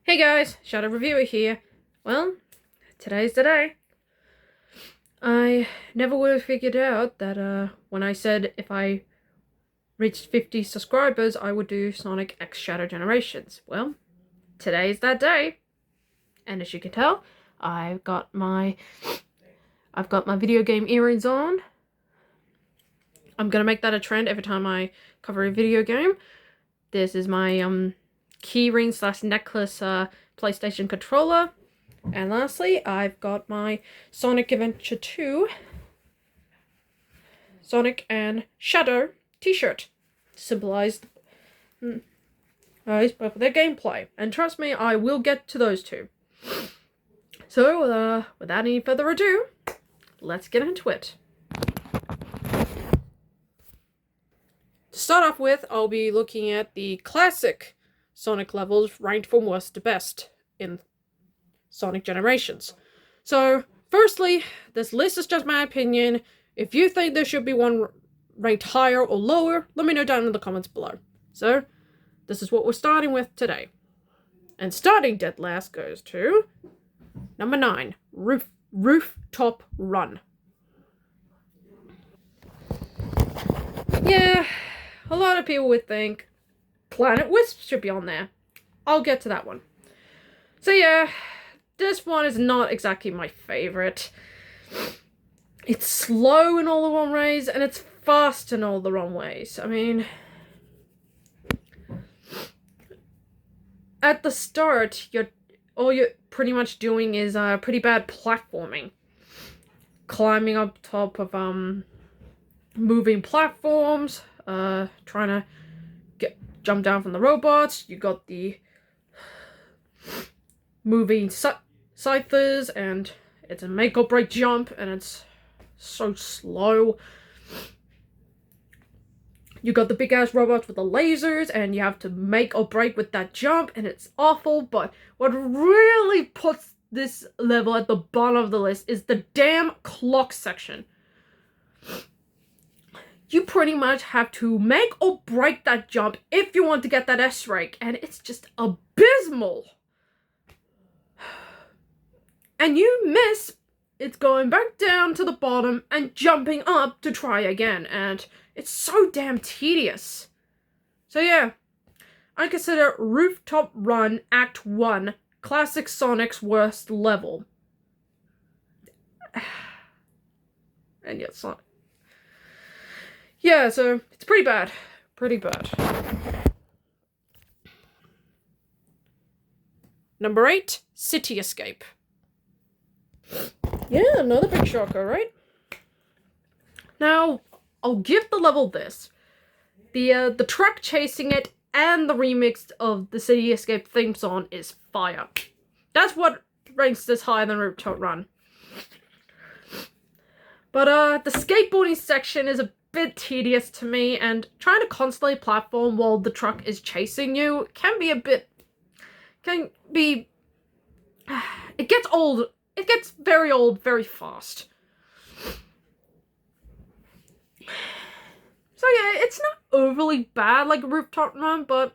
Hey guys, Shadow Reviewer here. Well, today's the day. I never would have figured out that when I said if I reached 50 subscribers, I would do Sonic X Shadow Generations. Well, today's that day. And as you can tell, I've got my video game earrings on. I'm gonna make that a trend every time I cover a video game. This is my keyring / necklace PlayStation controller. And lastly, I've got my Sonic Adventure 2 Sonic and Shadow t-shirt to symbolize both of their gameplay. And trust me, I will get to those two. So, without any further ado, let's get into it. To start off with, I'll be looking at the classic Sonic levels ranked from worst to best in Sonic Generations. So, firstly, this list is just my opinion. If you think there should be one ranked higher or lower, let me know down in the comments below. So, this is what we're starting with today. And starting dead last goes to number 9, Rooftop Run. Yeah, a lot of people would think Planet Wisp should be on there. I'll get to that one. So yeah, this one is not exactly my favorite. It's slow in all the wrong ways, and it's fast in all the wrong ways. I mean, at the start, all you're pretty much doing is pretty bad platforming. Climbing up top of moving platforms, trying to jump down from the robots. You got the moving ciphers, and it's a make or break jump, and it's so slow. You got the big ass robots with the lasers, and you have to make or break with that jump, and it's awful. But what really puts this level at the bottom of the list is the damn clock section. You pretty much have to make or break that jump if you want to get that S-rank, and it's just abysmal. And you miss, it's going back down to the bottom and jumping up to try again, and it's so damn tedious. So yeah, I consider Rooftop Run Act 1 Classic Sonic's worst level. And yet Sonic. Yeah, so it's pretty bad. Pretty bad. Number 8, City Escape. Yeah, another big shocker, right? Now, I'll give the level this. The track chasing it and the remix of the City Escape theme song is fire. That's what ranks this higher than Rooftop Run. But the skateboarding section is a bit tedious to me, and trying to constantly platform while the truck is chasing you can be it gets old. It gets very old very fast. So yeah, it's not overly bad like Rooftop Run, but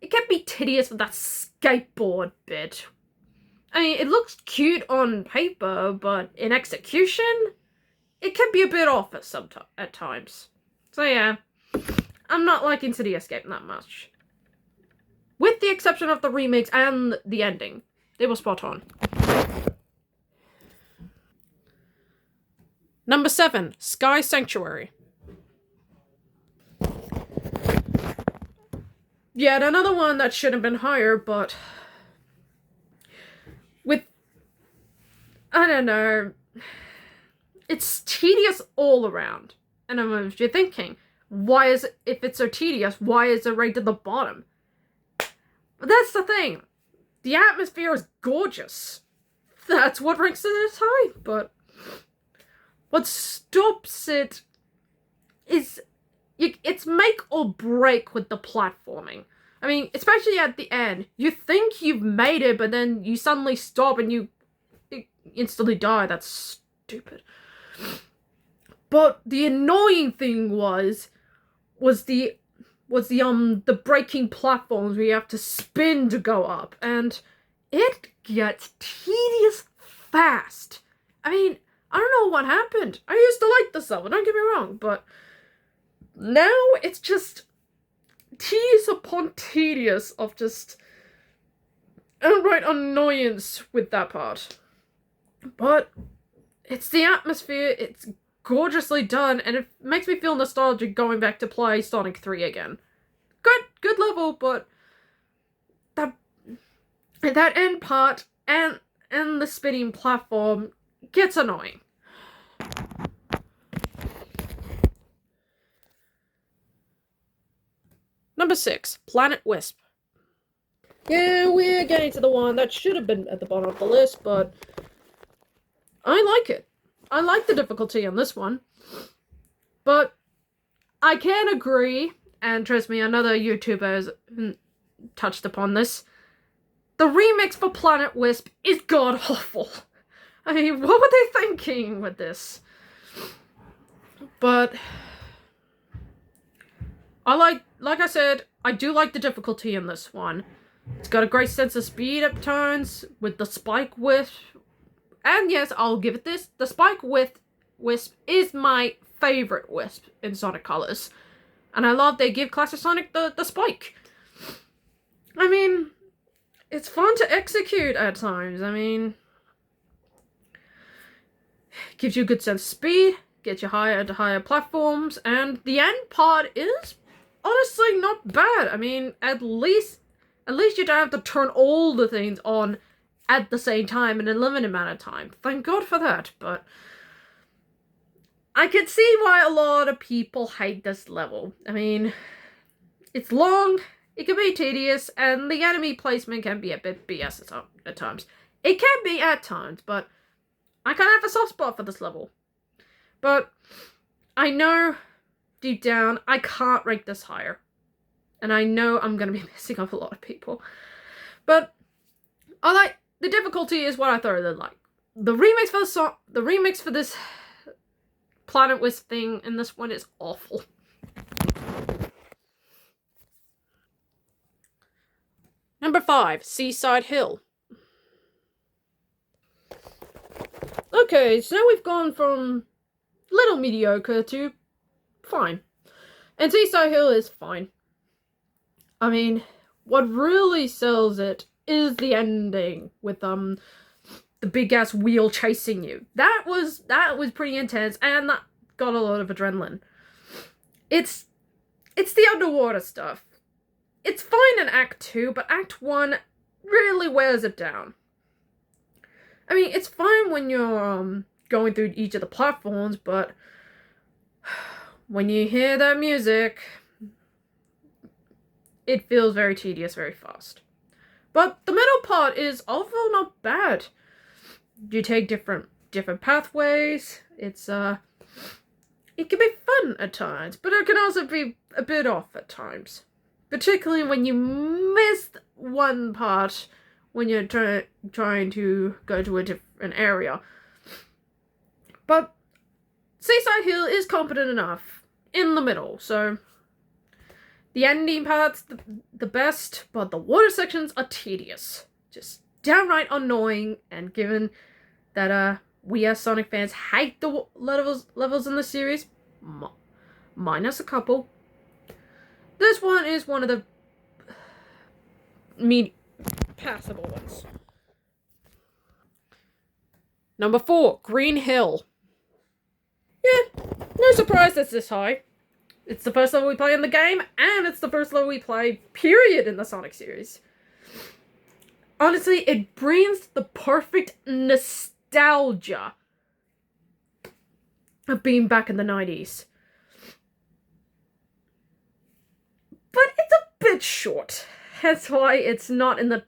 it can be tedious with that skateboard bit. I mean, it looks cute on paper, but in execution, it can be a bit off at times. So yeah, I'm not liking City Escape that much. With the exception of the remix and the ending. They were spot on. Number 7, Sky Sanctuary. Yet another one that should have been higher, but I don't know, it's tedious all around. And I know if you're thinking, if it's so tedious, why is it ranked at the bottom? But that's the thing. The atmosphere is gorgeous. That's what ranks it as high, but what stops it is it's make or break with the platforming. I mean, especially at the end, you think you've made it, but then you suddenly stop and you instantly die. That's stupid. But the annoying thing was the was the braking platforms where you have to spin to go up, and it gets tedious fast. I mean, I don't know what happened. I used to like this level, don't get me wrong, but now it's just tedious upon tedious of just outright annoyance with that part. But it's the atmosphere, it's gorgeously done, and it makes me feel nostalgic going back to play Sonic 3 again. Good level, but that end part and the spinning platform gets annoying. Number 6, Planet Wisp. Yeah, we're getting to the one that should have been at the bottom of the list, but I like it. I like the difficulty on this one. But I can agree, and trust me, another YouTuber has touched upon this. The remix for Planet Wisp is god-awful. I mean, what were they thinking with this? But I like I said, I do like the difficulty in this one. It's got a great sense of speed at times with the Spike Wisp. And yes, I'll give it this. The Spike Wisp is my favorite Wisp in Sonic Colors. And I love they give Classic Sonic the Spike. I mean, it's fun to execute at times. I mean, gives you a good sense of speed, gets you higher to higher platforms, and the end part is honestly not bad. I mean, at least you don't have to turn all the things on at the same time in a limited amount of time. Thank God for that, but I can see why a lot of people hate this level. I mean, it's long, it can be tedious, and the enemy placement can be a bit BS at times. It can be at times, but I kind of have a soft spot for this level. But I know deep down I can't rank this higher. And I know I'm going to be messing up a lot of people. But the difficulty is what I thoroughly like. The remix for this Planet Wisp thing in this one is awful. Number 5, Seaside Hill. Okay, so now we've gone from little mediocre to fine. And Seaside Hill is fine. I mean, what really sells it is the ending with the big ass wheel chasing you. That was pretty intense, and that got a lot of adrenaline. It's the underwater stuff. It's fine in Act 2, but Act 1 really wears it down. I mean, it's fine when you're going through each of the platforms, but when you hear that music, it feels very tedious very fast. But the middle part is overall not bad. You take different pathways. It's it can be fun at times, but it can also be a bit off at times. Particularly when you miss one part when you're trying to go to a different area. But Seaside Hill is competent enough in the middle, so the ending part's the best, but the water sections are tedious. Just downright annoying, and given that we as Sonic fans hate the levels in the series, minus a couple, this one is one of the passable ones. Number 4, Green Hill. Yeah, no surprise it's this high. It's the first level we play in the game, and it's the first level we play, period, in the Sonic series. Honestly, it brings the perfect nostalgia of being back in the 90s. But it's a bit short. That's why it's not in the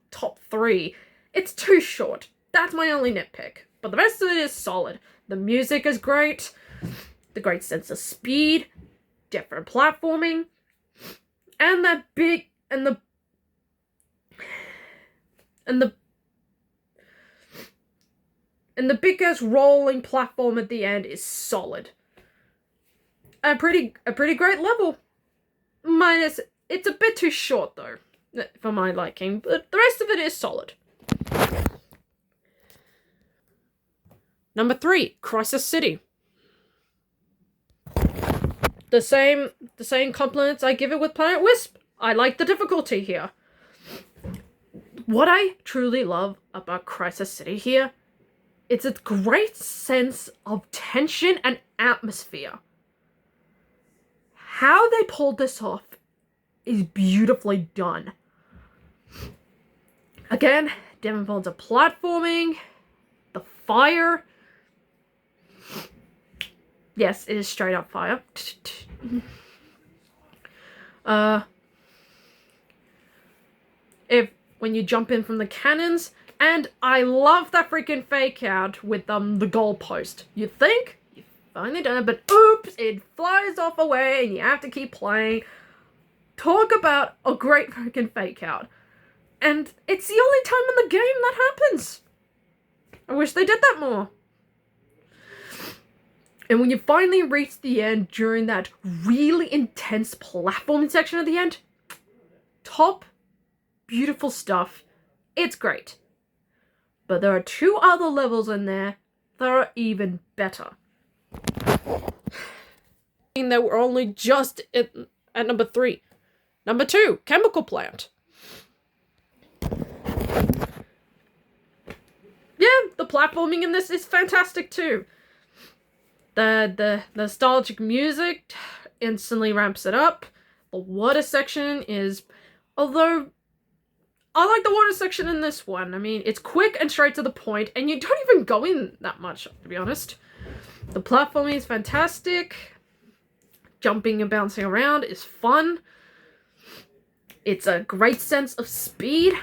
top 3. It's too short. That's my only nitpick. But the rest of it is solid. The music is great. The great sense of speed. Different platforming. And that big... And the big-ass rolling platform at the end is solid. A pretty great level. minus, it's a bit too short though, for my liking, but the rest of it is solid. Number 3, Crisis City. The same compliments I give it with Planet Wisp. I like the difficulty here. What I truly love about Crisis City here, it's a great sense of tension and atmosphere. How they pulled this off is beautifully done. Again, Devon Falls of platforming, the fire. Yes, it is straight up fire. When you jump in from the cannons, and I love that freaking fake out with the goalpost. You think you've finally done it, but oops, it flies off away and you have to keep playing. Talk about a great freaking fake out. And it's the only time in the game that happens. I wish they did that more. And when you finally reach the end during that really intense platforming section at the end, top, beautiful stuff. It's great. But there are 2 other levels in there that are even better. That were only just at number 3. Number 2, Chemical Plant. Yeah, the platforming in this is fantastic too. The nostalgic music instantly ramps it up. The water section is, although I like the water section in this one. I mean, it's quick and straight to the point, and you don't even go in that much, to be honest. The platforming is fantastic. Jumping and bouncing around is fun. It's a great sense of speed.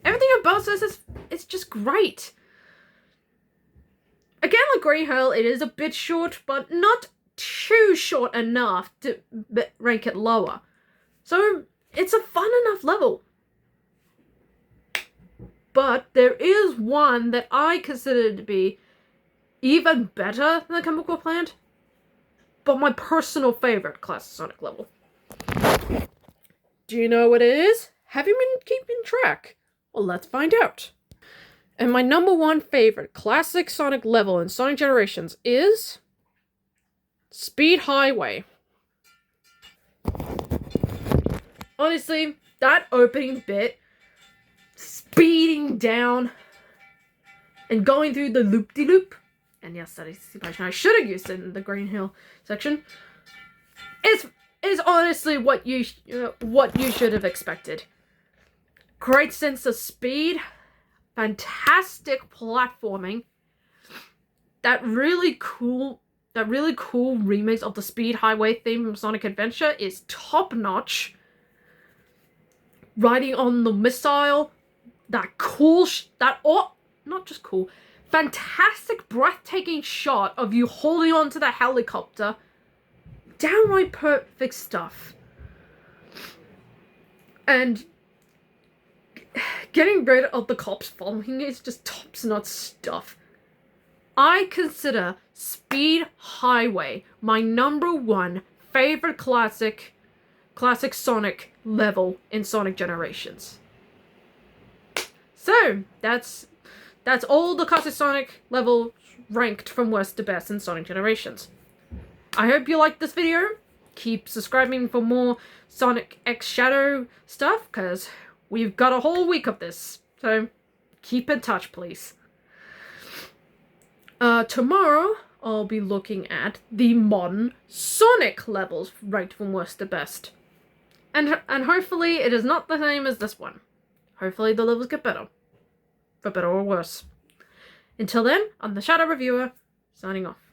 Everything about this is just great. Again, like Green Hell, it is a bit short, but not too short enough to rank it lower. So, it's a fun enough level. But there is one that I consider to be even better than the Chemical Plant, but my personal favorite Classic Sonic level. Do you know what it is? Have you been keeping track? Well, let's find out. And my number 1 favorite Classic Sonic level in Sonic Generations is Speed Highway. Honestly, that opening bit, speeding down and going through the loop-de-loop, and yes, that is the situation I should have used in the Green Hill section, is honestly what you should have expected. Great sense of speed, fantastic platforming, that really cool remix of the Speed Highway theme from Sonic Adventure is top notch. Riding on the missile, fantastic breathtaking shot of you holding on to the helicopter. Downright perfect stuff. And getting rid of the cops following is just top-notch stuff. I consider Speed Highway my number 1 favorite classic Sonic level in Sonic Generations. So, that's all the classic Sonic level ranked from worst to best in Sonic Generations. I hope you liked this video. Keep subscribing for more Sonic X Shadow stuff, because we've got a whole week of this. So, keep in touch, please. Tomorrow, I'll be looking at the modern Sonic levels ranked from worst to best. And hopefully it is not the same as this one. Hopefully the levels get better. For better or worse. Until then, I'm the Shadow Reviewer, signing off.